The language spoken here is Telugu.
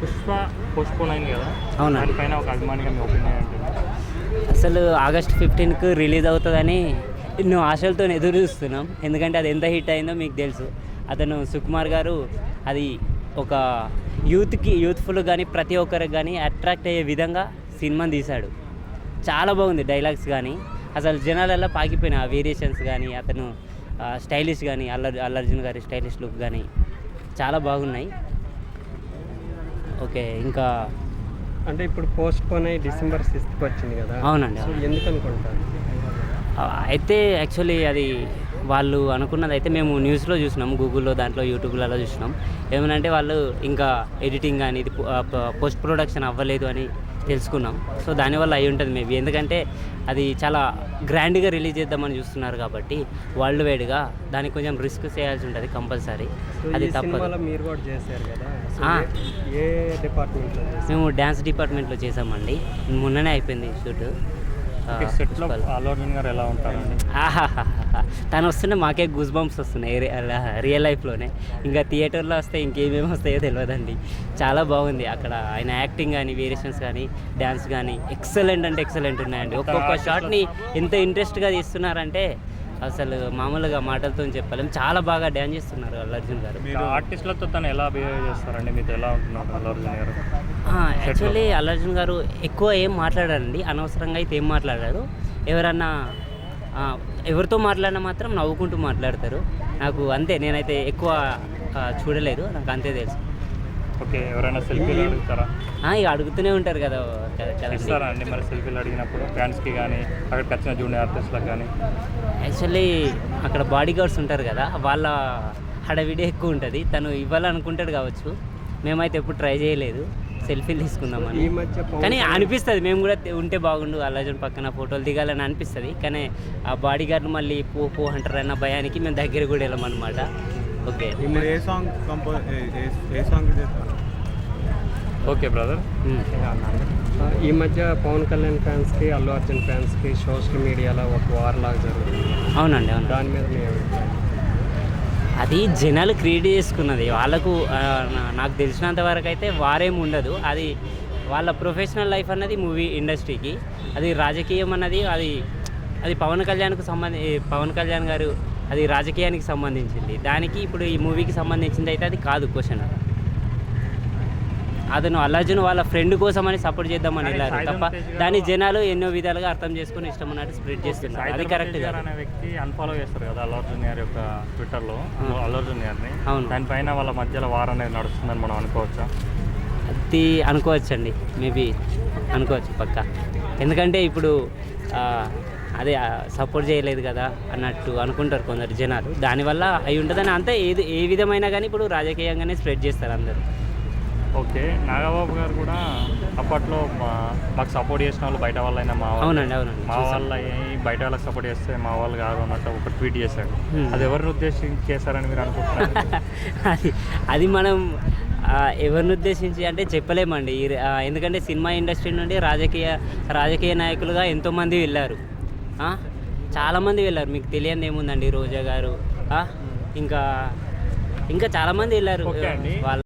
పుష్ప పోస్ట్‌పోన్ అయింది కదా! అవునండి. దానిపైన ఒక అభిమానిగా మీ ఒపీనియన్ ఏంటి? అసలు ఆగస్ట్ 15కి రిలీజ్ అవుతుందని ఎన్నో ఆశలతో ఎదురు చూస్తున్నాం. ఎందుకంటే అది ఎంత హిట్ అయిందో మీకు తెలుసు. అతను సుకుమార్ గారు అది ఒక యూత్ఫుల్ కానీ ప్రతి ఒక్కరికి కానీ అట్రాక్ట్ అయ్యే విధంగా సినిమాని తీశాడు. చాలా బాగుంది డైలాగ్స్ కానీ అసలు జనాలల్లో పాకిపోయిన ఆ వేరియేషన్స్ కానీ అతను స్టైలిష్ కానీ అల్లర్జున్ గారి స్టైలిష్ లుక్ కానీ చాలా బాగున్నాయి. ఓకే, ఇంకా అంటే ఇప్పుడు పోస్ట్‌పోన్ అయ్యి డిసెంబర్ 6కి వచ్చింది కదా! అవునండి. సో ఎందుకు అనుకుంటారు? అయితే యాక్చువల్లీ అది వాళ్ళు అనుకున్నదైతే మేము న్యూస్లో చూసినాం, గూగుల్లో దాంట్లో యూట్యూబ్లలో చూసినాం. ఏమనంటే వాళ్ళు ఇంకా ఎడిటింగ్ కానీ ఇది పోస్ట్ ప్రొడక్షన్ అవ్వలేదు అని తెలుసుకున్నాం. సో దానివల్ల అయి ఉంటుంది మేబీ. ఎందుకంటే అది చాలా గ్రాండ్గా రిలీజ్ చేద్దామని చూస్తున్నారు కాబట్టి వరల్డ్ వైడ్గా దానికి కొంచెం రిస్క్ చేయాల్సి ఉంటుంది కంపల్సరీ. అది తప్పదు. సినిమాలో మీరు కూడా చేశారు కదా! ఏ డిపార్ట్మెంట్లో చేశారు? మేము డ్యాన్స్ డిపార్ట్మెంట్లో చేసామండి. మొన్ననే అయిపోయింది షూట్. సెట్లో అల్లు అర్జున్ గారు ఎలా ఉంటారండి? తను వస్తుంటే మాకే గూస్ బంప్స్ వస్తున్నాయి రియల్ లైఫ్లోనే. ఇంకా థియేటర్లో వస్తే ఇంకేమేమి వస్తాయో తెలియదండి. చాలా బాగుంది అక్కడ ఆయన యాక్టింగ్ కానీ వేరియేషన్స్ కానీ డ్యాన్స్ కానీ ఎక్సలెంట్ అంటే ఎక్సలెంట్ ఉన్నాయండి. ఒక్కొక్క షాట్ని ఎంత ఇంట్రెస్ట్గా తీస్తున్నారంటే అసలు మామూలుగా మాటలతో చెప్పలేము. చాలా బాగా డ్యాన్స్ చేస్తున్నారు అల్లు అర్జున్ గారు. మీరు ఆర్టిస్టులతో తను ఎలా బిహేవ్ చేస్తారండి? మీతో ఎలా ఉంటున్నారు అల్లు అర్జున్ గారు? యాక్చువల్లీ అల్లు అర్జున్ గారు ఎక్కువ ఏం మాట్లాడారండి, అనవసరంగా అయితే ఏం మాట్లాడారు. ఎవరన్నా ఎవరితో మాట్లాడినా మాత్రం నవ్వుకుంటూ మాట్లాడతారు. నాకు అంతే, నేనైతే ఎక్కువ చూడలేదు, నాకు అంతే తెలుసు. ఓకే, ఎవరైనా సెల్ఫీలు అడుగుతారా? ఇక అడుగుతూనే ఉంటారు కదా ఇస్తారా అండి మరి సెల్ఫీలు అడిగినప్పుడు ఫ్యాన్స్కి కానీ అక్కడికి వచ్చిన జూనియర్ ఆర్టిస్టులకు కానీ? యాక్చువల్లీ అక్కడ బాడీ గార్డ్స్ ఉంటారు కదా, వాళ్ళ హడావిడి ఎక్కువ ఉంటుంది. తను ఇవ్వాలనుకుంటాడు కావచ్చు, మేమైతే ఎప్పుడు ట్రై చేయలేదు సెల్ఫీలు తీసుకుందామని. ఈ మధ్య కానీ అనిపిస్తుంది మేము కూడా ఉంటే బాగుండు అల్లు అర్జున్ పక్కన ఫోటోలు దిగాలని అనిపిస్తుంది. కానీ ఆ బాడీ గార్డ్ మళ్ళీ పో అంటారు అన్న భయానికి మేము దగ్గర కూడా వెళ్ళామన్నమాట. ఓకే, ఏ సాంగ్ చేస్తారు? Okay brother. ఈ మధ్య పవన్ కళ్యాణ్ ఫ్యాన్స్కి అల్లు అర్జున్ ఫ్యాన్స్కి సోషల్ మీడియాలో ఒక వార్ లాగా జరుగుతుంది. అవునండి, అవును. దాని మీద మీ అభిప్రాయం? అది జనాలు క్రియేట్ చేసుకున్నది. వాళ్ళకు నాకు తెలిసినంత వరకు అయితే వారేం ఉండదు. అది వాళ్ళ ప్రొఫెషనల్ లైఫ్ అన్నది మూవీ ఇండస్ట్రీకి, అది రాజకీయం అన్నది అది పవన్ కళ్యాణ్ గారు అది రాజకీయానికి సంబంధించింది. దానికి ఇప్పుడు ఈ మూవీకి సంబంధించింది అయితే అది కాదు క్వశ్చన్. అతను అల్లు అర్జున్ వాళ్ళ ఫ్రెండ్ కోసం అని సపోర్ట్ చేద్దామని వెళ్ళారు తప్ప దాన్ని జనాలు ఎన్నో విధాలుగా అర్థం చేసుకుని ఇష్టం ఉన్నట్టు స్ప్రెడ్ చేస్తున్నారు. అది కరెక్ట్ కాదు. అనే వ్యక్తి అన్ఫాలో చేస్తారు కదా అల్లు అర్జున్ గారి యొక్క ట్విట్టర్లో అల్లు అర్జున్ గారిని. అవును, దానిపైన వాళ్ళ మధ్యలో వార్ అనేది నడుస్తుందని మనం అనుకోవచ్చా? అది అనుకోవచ్చండి, మేబీ అనుకోవచ్చు పక్కా. ఎందుకంటే ఇప్పుడు అదే సపోర్ట్ చేయలేదు కదా అన్నట్టు అనుకుంటారు కొందరు జనాలు. దానివల్ల అయి ఉంటుందని అంతే. ఏ విధమైనా కానీ ఇప్పుడు రాజకీయంగానే స్ప్రెడ్ చేస్తారు అందరూ. ఓకే, నాగబాబు గారు కూడా అప్పట్లో మాకు సపోర్ట్ చేసిన వాళ్ళు బయట వాళ్ళైనా మా వాళ్ళు, అవునండి, మా వాళ్ళు బయట వాళ్ళకి సపోర్ట్ చేస్తే మా వాళ్ళు కాదు అన్నట్టు ఒక ట్వీట్ చేశాడు. అది ఎవరిని ఉద్దేశించి చేశారని మీరు అనుకుంటున్నారు? అది మనం ఎవరిని ఉద్దేశించి అంటే చెప్పలేమండి. ఎందుకంటే సినిమా ఇండస్ట్రీ నుండి రాజకీయ నాయకులుగా ఎంతోమంది వెళ్ళారు, చాలామంది వెళ్ళారు. మీకు తెలియని ఏముందండి, రోజా గారు, ఇంకా చాలామంది వెళ్ళారు. ఓకే అండి. వాళ్ళ